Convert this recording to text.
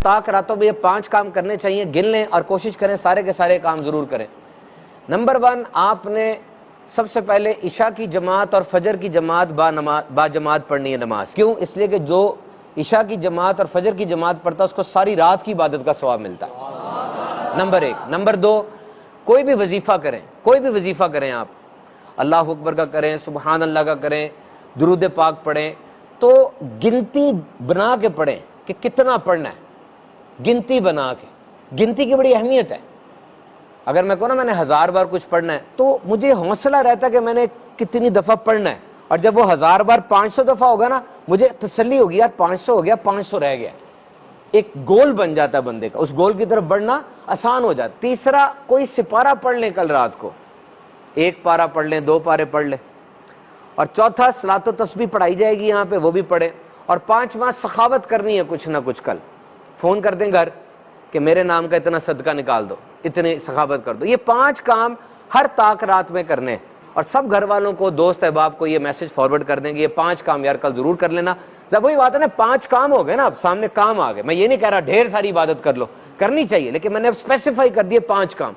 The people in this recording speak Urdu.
طاق راتوں میں یہ 5 کام کرنے چاہیے، گن لیں اور کوشش کریں سارے کے سارے کام ضرور کریں۔ نمبر 1، آپ نے سب سے پہلے عشاء کی جماعت اور فجر کی جماعت با جماعت پڑھنی ہے نماز۔ کیوں؟ اس لیے کہ جو عشاء کی جماعت اور فجر کی جماعت پڑھتا ہے اس کو ساری رات کی عبادت کا ثواب ملتا ہے، نمبر 1۔ نمبر 2، کوئی بھی وظیفہ کریں، کوئی بھی وظیفہ کریں، آپ اللہ اکبر کا کریں، سبحان اللہ کا کریں، درود پاک پڑھیں، تو گنتی بنا کے پڑھیں کہ کتنا پڑھنا ہے، گنتی بنا کے۔ گنتی کی بڑی اہمیت ہے۔ اگر میں کہوں نا میں نے 1000 بار کچھ پڑھنا ہے تو مجھے حوصلہ رہتا ہے کہ میں نے کتنی دفعہ پڑھنا ہے، اور جب وہ 1000 بار 500 دفعہ ہوگا نا مجھے تسلی ہوگی، یار 500 ہو گیا، 500 رہ گیا۔ ایک گول بن جاتا ہے بندے کا، اس گول کی طرف بڑھنا آسان ہو جاتا۔ تیسرا، کوئی سپارہ پڑھ لیں کل رات کو، 1 پارہ پڑھ لیں، 2 پارے پڑھ لیں۔ اور چوتھا، صلاۃ و تسبیح پڑھائی جائے گی یہاں پہ، وہ بھی پڑھیں۔ اور 5واں، سخاوت کرنی ہے کچھ نہ کچھ۔ کل فون کر دیں گھر کہ میرے نام کا اتنا صدقہ نکال دو، اتنی سخاوت کر دو۔ یہ 5 کام ہر طاق رات میں کرنے ہیں، اور سب گھر والوں کو، دوست احباب کو یہ میسج فارورڈ کر دیں گے، یہ 5 کام یار کل ضرور کر لینا۔ جب وہی بات ہے نا، 5 کام ہو گئے نا، اب سامنے کام آ گئے۔ میں یہ نہیں کہہ رہا ڈھیر ساری عبادت کر لو، کرنی چاہیے، لیکن میں نے اب اسپیسیفائی کر دیے 5 کام۔